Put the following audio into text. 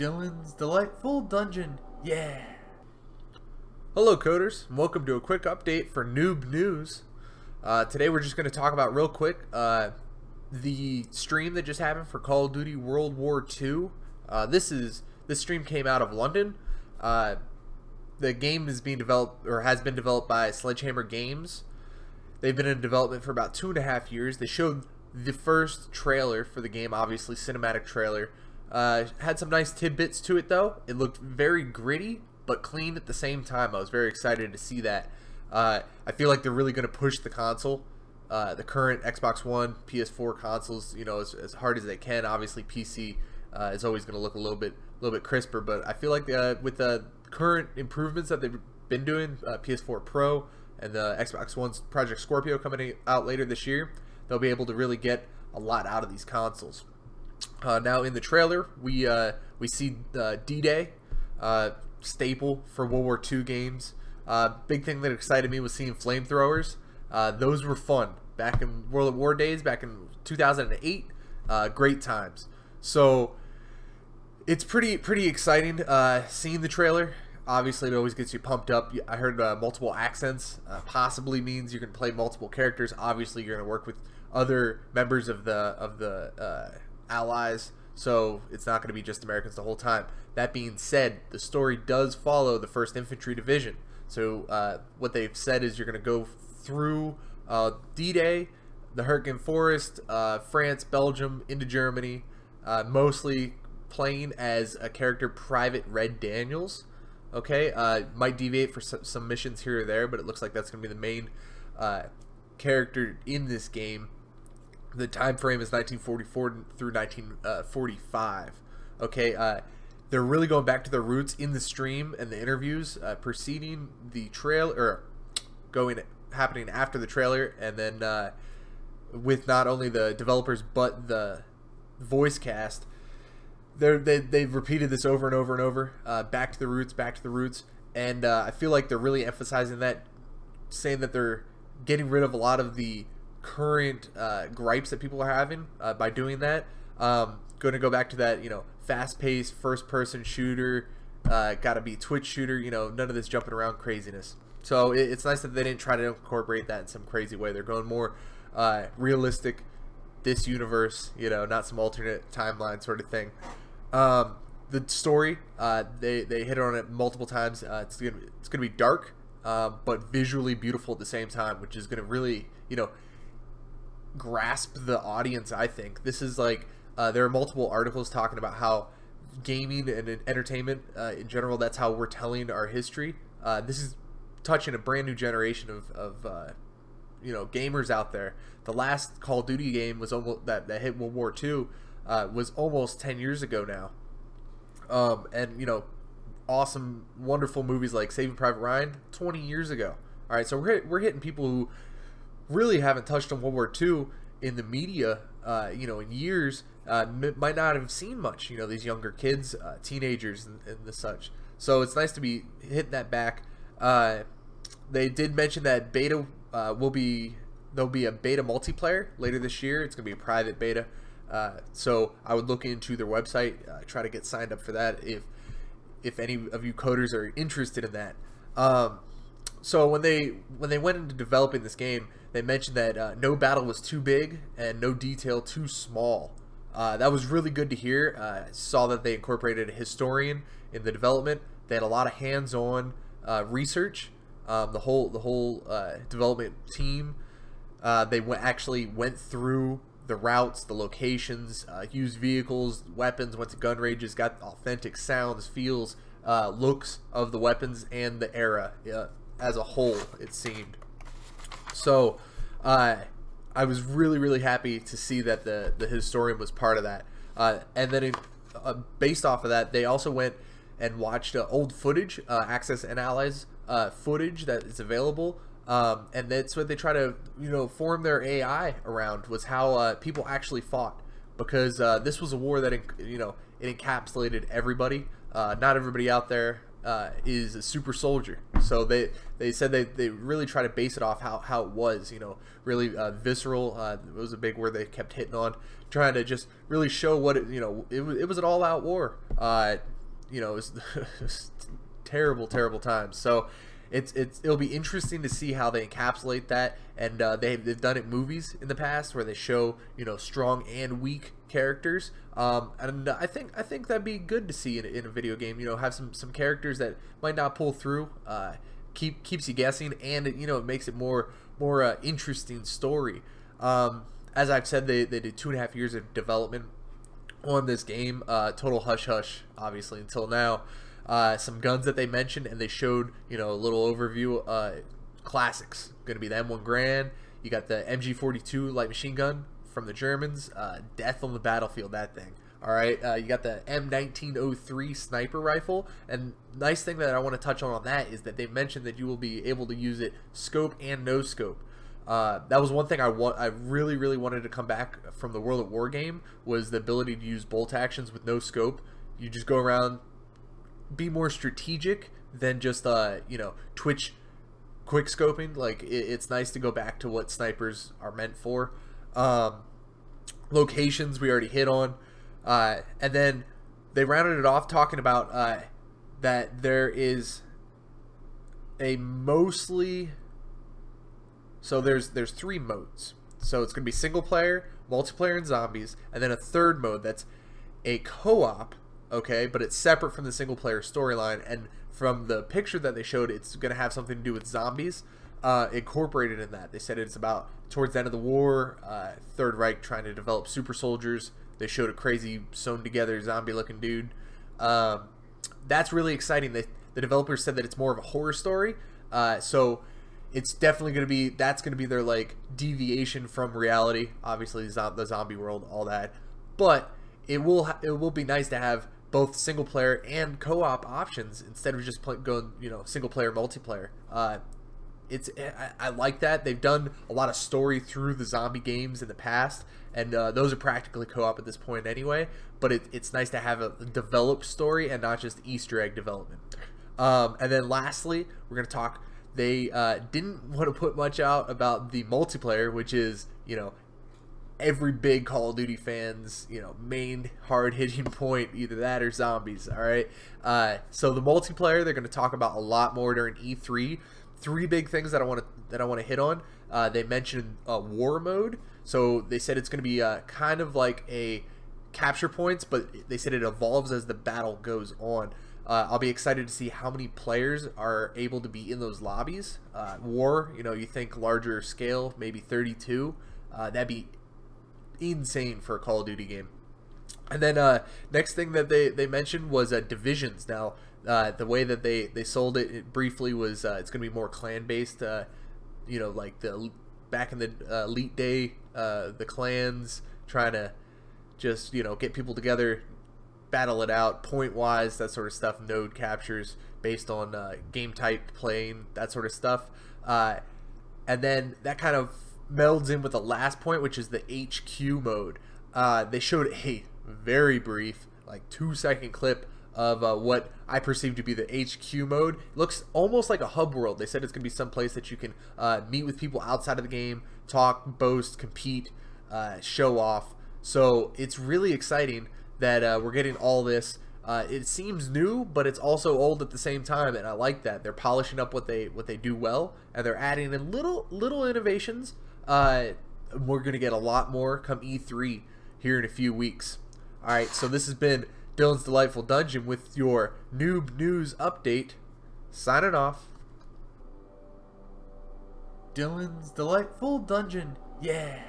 Dylan's Delightful Dungeon. Yeah! Hello coders, and welcome to a quick update for Newb News. Today we're just going to talk about real quick the stream that just happened for Call of Duty World War II. This stream came out of London. The game is being developed, or has been developed, by Sledgehammer Games. They've been in development for about 2.5 years. They showed the first trailer for the game, obviously cinematic trailer. Had some nice tidbits to it though. It looked very gritty but clean at the same time. I was very excited to see that. I feel like they're really going to push the console, the current Xbox One, PS4 consoles, you know, as hard as they can. Obviously PC is always going to look a little bit crisper, but I feel like with the current improvements that they've been doing, PS4 Pro and the Xbox One's Project Scorpio coming out later this year, they'll be able to really get a lot out of these consoles. Now in the trailer, we see D-Day, staple for World War II games. Big thing that excited me was seeing flamethrowers. Those were fun back in World at War days, back in 2008. Great times. So it's pretty exciting seeing the trailer. Obviously, it always gets you pumped up. I heard multiple accents. Possibly means you can play multiple characters. Obviously, you're going to work with other members of the allies, so it's not going to be just Americans the whole time. That being said, the story does follow the 1st Infantry Division. So what they've said is you're going to go through D-Day, the Hurricane Forest, France, Belgium, into Germany, mostly playing as a character Private Red Daniels. Okay, might deviate for some missions here or there, but it looks like that's going to be the main character in this game. The time frame is 1944 through 1945. Okay, they're really going back to their roots in the stream and the interviews preceding the trailer, or happening after the trailer, and then with not only the developers but the voice cast. They've repeated this over and over and over. Back to the roots, back to the roots, and I feel like they're really emphasizing that, saying that they're getting rid of a lot of the current gripes that people are having by doing that. Going to go back to that, you know, fast-paced first-person shooter, gotta be Twitch shooter, you know, none of this jumping around craziness. So it's nice that they didn't try to incorporate that in some crazy way. They're going more realistic, this universe, you know, not some alternate timeline sort of thing. The story, they hit on it multiple times. It's gonna be dark, but visually beautiful at the same time, which is gonna really, you know, grasp the audience. I think this is like there are multiple articles talking about how gaming and entertainment in general, that's how we're telling our history. This is touching a brand new generation of you know, gamers out there. The last Call of Duty game was almost that hit World War II was almost 10 years ago now. And you know, awesome, wonderful movies like Saving Private Ryan, 20 years ago. All right, so we're hitting people who really haven't touched on World War II in the media, you know, in years. Might not have seen much, you know, these younger kids, teenagers and the such. So it's nice to be hitting that back. They did mention that beta there'll be a beta multiplayer later this year. It's gonna be a private beta. So I would look into their website, try to get signed up for that if any of you coders are interested in that. So when they went into developing this game, they mentioned that no battle was too big and no detail too small. That was really good to hear. I saw that they incorporated a historian in the development. They had a lot of hands-on research. The whole development team, they actually went through the routes, the locations, used vehicles, weapons, went to gun ranges, got authentic sounds, feels, looks of the weapons and the era as a whole, it seemed. So I was really happy to see that the historian was part of that. And then based off of that, they also went and watched old footage, Axis and Allies footage that is available. And that's what they try to, you know, form their AI around, was how people actually fought, because this was a war that, you know, it encapsulated everybody. Not everybody out there is a super soldier. So they said they really try to base it off how it was, you know, really visceral. It was a big word they kept hitting on, trying to just really show what it, you know, it was an all-out war. you know, it was terrible times. So it'll be interesting to see how they encapsulate that, and they've done it in movies in the past where they show, you know, strong and weak characters, and I think that'd be good to see in a video game. You know, have some characters that might not pull through, keeps you guessing, and you know, it makes it more interesting story. As I've said, they did 2.5 years of development on this game. Total hush hush, obviously, until now. Some guns that they mentioned, and they showed, you know, a little overview. Classics, gonna be the M1 Garand. You got the MG42 light machine gun from the Germans. Death on the battlefield, that thing. All right, you got the M1903 sniper rifle, and nice thing that I want to touch on that is that they mentioned that you will be able to use it scope and no scope. That was one thing I really wanted to come back from the World at War game, was the ability to use bolt actions with no scope. You just go around, be more strategic than just you know, twitch quick scoping. Like it's nice to go back to what snipers are meant for. Locations we already hit on, and then they rounded it off talking about that there is a mostly, so there's 3 modes. So it's gonna be single player, multiplayer, and zombies, and then a third mode that's a co-op. Okay, but it's separate from the single player storyline, and from the picture that they showed, it's going to have something to do with zombies incorporated in that. They said it's about towards the end of the war, Third Reich trying to develop super soldiers. They showed a crazy sewn together zombie looking dude. That's really exciting. The developers said that it's more of a horror story, so it's definitely going to be, that's going to be their like deviation from reality. Obviously the zombie world, all that, but it will be nice to have both single player and co-op options instead of just going, you know, single player multiplayer. I like that. They've done a lot of story through the zombie games in the past, and those are practically co-op at this point anyway, but it's nice to have a developed story and not just Easter egg development. And then lastly, we're going to talk, they didn't want to put much out about the multiplayer, which is, you know, every big Call of Duty fan's, you know, main hard-hitting point, either that or zombies. All right, so the multiplayer they're going to talk about a lot more during E3. 3 big things that I want to hit on. They mentioned war mode, so they said it's going to be kind of like a capture points, but they said it evolves as the battle goes on. I'll be excited to see how many players are able to be in those lobbies. War, you know, you think larger scale, maybe 32. That'd be insane for a Call of Duty game. And then next thing that they mentioned was divisions. Now the way that they sold it briefly was it's gonna be more clan based, you know, like the back in the elite day, the clans trying to just, you know, get people together, battle it out point wise, that sort of stuff, node captures based on game type playing, that sort of stuff. And then that kind of melds in with the last point, which is the HQ mode. They showed a very brief, like 2-second clip of what I perceive to be the HQ mode. It looks almost like a hub world. They said it's going to be some place that you can meet with people outside of the game, talk, boast, compete, show off. So it's really exciting that we're getting all this. It seems new, but it's also old at the same time, and I like that. They're polishing up what they do well, and they're adding in little innovations. We're going to get a lot more come E3 here in a few weeks. Alright, so this has been Dylan's Delightful Dungeon with your Noob News Update. Signing off. Dylan's Delightful Dungeon. Yeah.